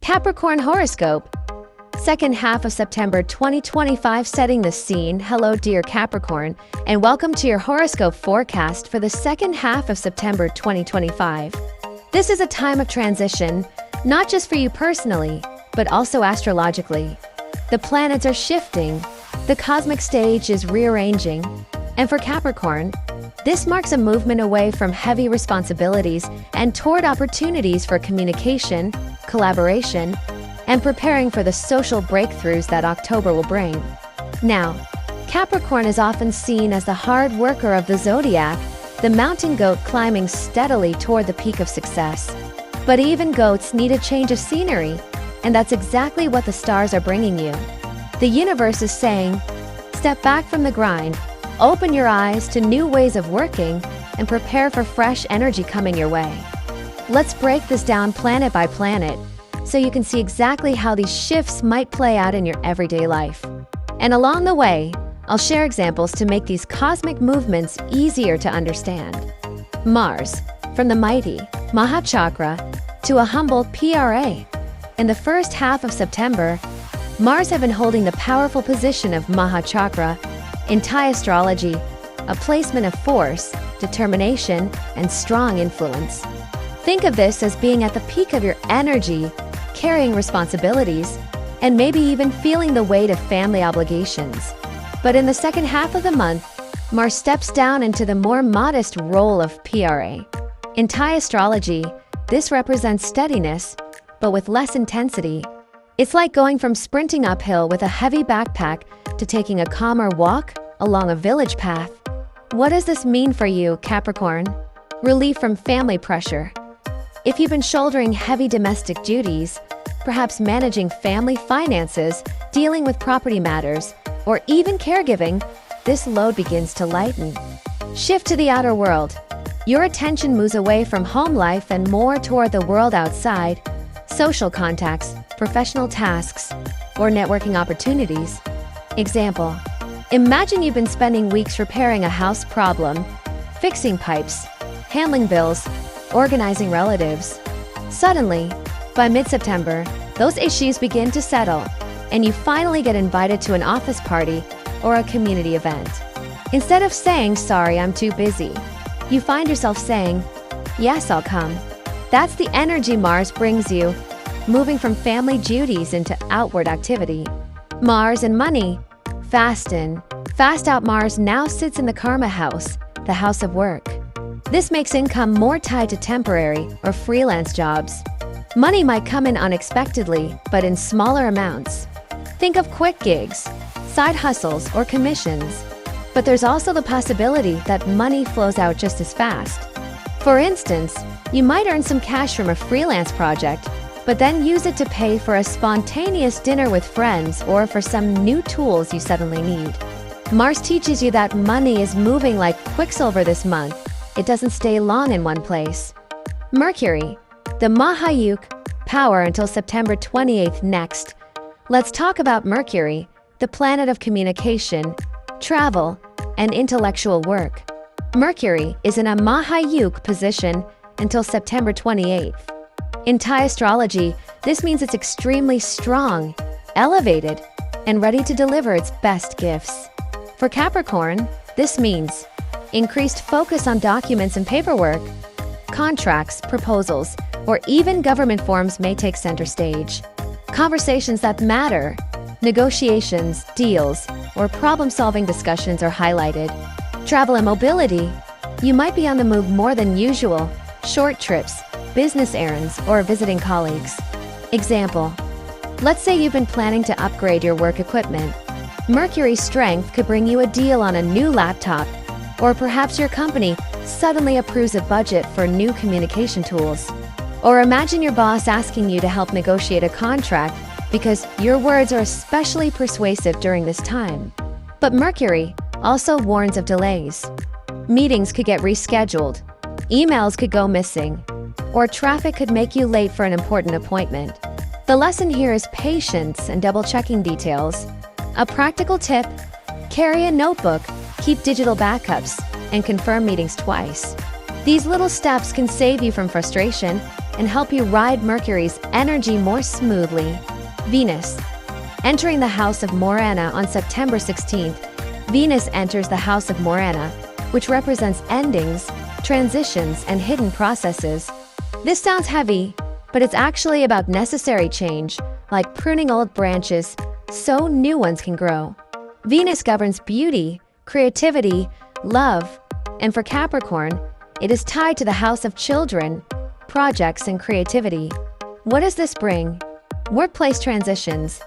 Capricorn Horoscope. Second half of September 2025 setting the scene. Hello dear Capricorn, and welcome to your horoscope forecast for the second half of September 2025. This is a time of transition, not just for you personally, but also astrologically. The planets are shifting, the cosmic stage is rearranging, and for Capricorn, this marks a movement away from heavy responsibilities and toward opportunities for communication, collaboration, and preparing for the social breakthroughs that October will bring. Now, Capricorn is often seen as the hard worker of the zodiac, the mountain goat climbing steadily toward the peak of success. But even goats need a change of scenery, and that's exactly what the stars are bringing you. The universe is saying, step back from the grind, open your eyes to new ways of working, and prepare for fresh energy coming your way. Let's break this down planet by planet, so you can see exactly how these shifts might play out in your everyday life. And along the way, I'll share examples to make these cosmic movements easier to understand. Mars, from the mighty Mahachakra to a humble PRA. In the first half of September, Mars has been holding the powerful position of Mahachakra in thaiastrology, a placement of force, determination, and strong influence. Think of this as being at the peak of your energy, carrying responsibilities, and maybe even feeling the weight of family obligations. But in the second half of the month, Mars steps down into the more modest role of PRA. In Thai astrology, this represents steadiness, but with less intensity. It's like going from sprinting uphill with a heavy backpack to taking a calmer walk along a village path. What does this mean for you, Capricorn? Relief from family pressure. If you've been shouldering heavy domestic duties, perhaps managing family finances, dealing with property matters, or even caregiving, this load begins to lighten. Shift to the outer world. Your attention moves away from home life and more toward the world outside, social contacts, professional tasks, or networking opportunities. Example: imagine you've been spending weeks repairing a house problem, fixing pipes, handling bills, organizing relatives. Suddenly, by mid-September, those issues begin to settle, and you finally get invited to an office party or a community event. Instead of saying, "Sorry, I'm too busy," you find yourself saying, "Yes, I'll come." That's the energy Mars brings you, moving from family duties into outward activity. Mars and money. Fast in, fast out. Mars now sits in the karma house, the house of work. This makes income more tied to temporary or freelance jobs. Money might come in unexpectedly, but in smaller amounts. Think of quick gigs, side hustles, or commissions. But there's also the possibility that money flows out just as fast. For instance, you might earn some cash from a freelance project, but then use it to pay for a spontaneous dinner with friends or for some new tools you suddenly need. Mars teaches you that money is moving like quicksilver this month. It doesn't stay long in one place. Mercury, the Mahayuk, power until September 28th. Next, let's talk about Mercury, the planet of communication, travel, and intellectual work. Mercury is in a Mahayuk position until September 28th. In Thai astrology, this means it's extremely strong, elevated, and ready to deliver its best gifts. For Capricorn, this means increased focus on documents and paperwork. Contracts, proposals, or even government forms may take center stage. Conversations that matter, negotiations, deals, or problem-solving discussions are highlighted. Travel and mobility. You might be on the move more than usual, short trips, business errands, or visiting colleagues. Example: let's say you've been planning to upgrade your work equipment. Mercury's strength could bring you a deal on a new laptop, or perhaps your company suddenly approves a budget for new communication tools. Or imagine your boss asking you to help negotiate a contract because your words are especially persuasive during this time. But Mercury also warns of delays. Meetings could get rescheduled, emails could go missing, or traffic could make you late for an important appointment. The lesson here is patience and double-checking details. A practical tip: carry a notebook, keep digital backups, and confirm meetings twice. These little steps can save you from frustration and help you ride Mercury's energy more smoothly. Venus. Entering the house of Morana on September 16th, Venus enters the house of Morana, which represents endings, transitions, and hidden processes. This sounds heavy, but it's actually about necessary change, like pruning old branches so new ones can grow. Venus governs beauty, creativity, love, and for Capricorn, it is tied to the house of children, projects, and creativity. What does this bring? Workplace transitions.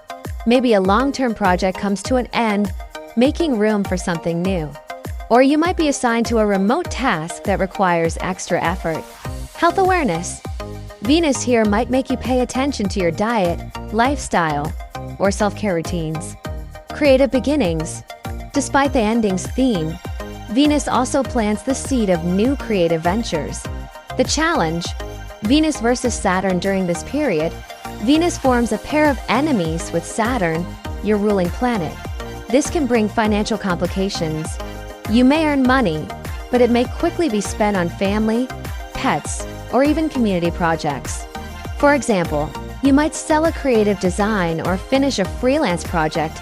Maybe a long-term project comes to an end, making room for something new. Or you might be assigned to a remote task that requires extra effort. Health awareness. Venus here might make you pay attention to your diet, lifestyle, or self-care routines. Creative beginnings. Despite the endings theme, Venus also plants the seed of new creative ventures. The challenge. Venus versus Saturn during this period. Venus forms a pair of enemies with Saturn, your ruling planet. This can bring financial complications. You may earn money, but it may quickly be spent on family, pets, or even community projects. For example, you might sell a creative design or finish a freelance project,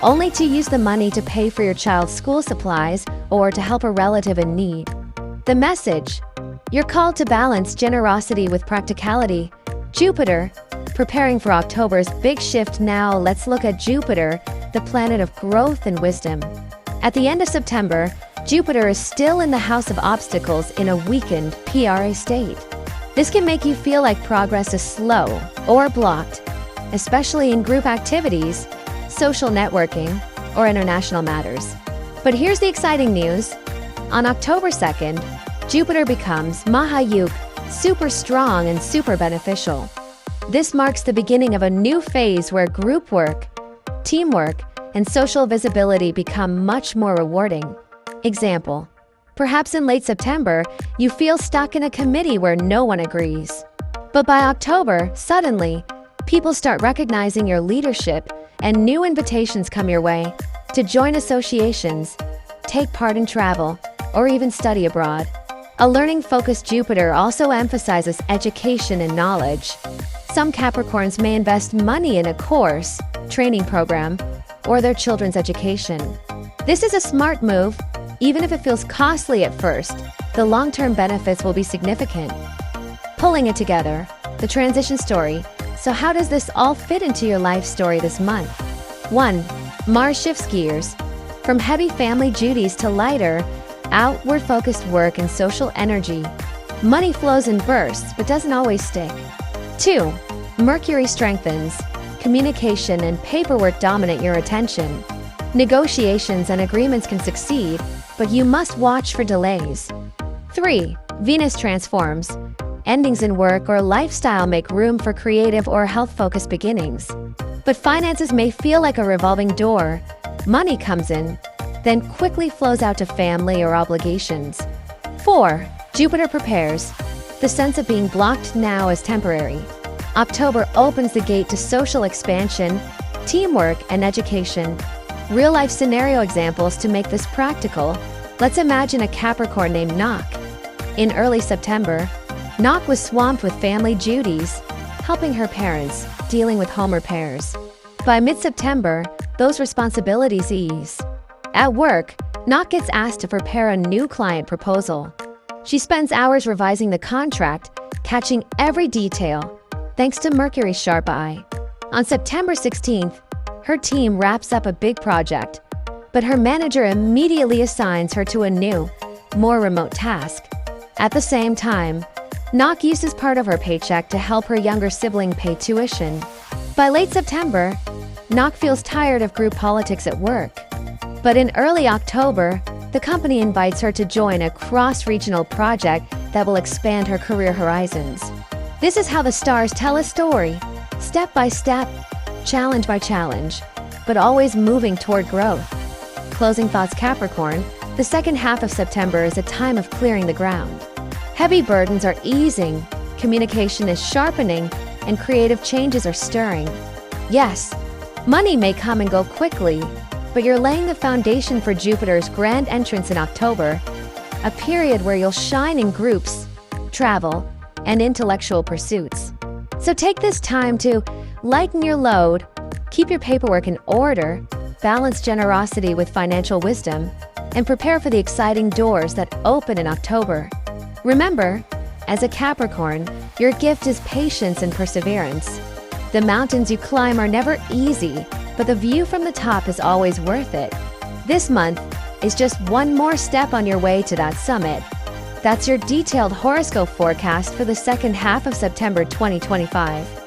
only to use the money to pay for your child's school supplies or to help a relative in need. The message. You're called to balance generosity with practicality. Jupiter. Preparing for October's big shift now, let's look at Jupiter, the planet of growth and wisdom. At the end of September, Jupiter is still in the house of obstacles in a weakened PRA state. This can make you feel like progress is slow or blocked, especially in group activities, social networking, or international matters. But here's the exciting news. On October 2nd, Jupiter becomes Mahayuk, super strong and super beneficial. This marks the beginning of a new phase where group work, teamwork, and social visibility become much more rewarding. Example. Perhaps in late September, you feel stuck in a committee where no one agrees. But by October, suddenly, people start recognizing your leadership and new invitations come your way to join associations, take part in travel, or even study abroad. A learning-focused Jupiter also emphasizes education and knowledge. Some Capricorns may invest money in a course, training program, or their children's education. This is a smart move. Even if it feels costly at first, the long-term benefits will be significant. Pulling it together, the transition story. So how does this all fit into your life story this month? 1. Mars shifts gears. From heavy family duties to lighter, outward-focused work and social energy. Money flows in bursts, but doesn't always stick. 2. Mercury strengthens. Communication and paperwork dominate your attention. Negotiations and agreements can succeed, but you must watch for delays. 3. Venus transforms. Endings in work or lifestyle make room for creative or health-focused beginnings. But finances may feel like a revolving door. Money comes in, then quickly flows out to family or obligations. 4. Jupiter prepares. The sense of being blocked now is temporary. October opens the gate to social expansion, teamwork, and education. Real-life scenario examples to make this practical. Let's imagine a Capricorn named Nok. In early September, Nok was swamped with family duties, helping her parents, dealing with home repairs. By mid-September, those responsibilities ease. At work, Nok gets asked to prepare a new client proposal. She spends hours revising the contract, catching every detail, thanks to Mercury's sharp eye. On September 16th, her team wraps up a big project, but her manager immediately assigns her to a new, more remote task. At the same time, Nok uses part of her paycheck to help her younger sibling pay tuition. By late September, Nok feels tired of group politics at work. But in early October, the company invites her to join a cross-regional project that will expand her career horizons. This is how the stars tell a story, step by step, challenge by challenge, but always moving toward growth. Closing thoughts, Capricorn, the second half of September is a time of clearing the ground. Heavy burdens are easing, communication is sharpening, and creative changes are stirring. Yes, money may come and go quickly, but you're laying the foundation for Jupiter's grand entrance in October, a period where you'll shine in groups, travel, and intellectual pursuits. So take this time to lighten your load, keep your paperwork in order, balance generosity with financial wisdom, and prepare for the exciting doors that open in October. Remember, as a Capricorn, your gift is patience and perseverance. The mountains you climb are never easy, but the view from the top is always worth it. This month is just one more step on your way to that summit. That's your detailed horoscope forecast for the second half of September 2025.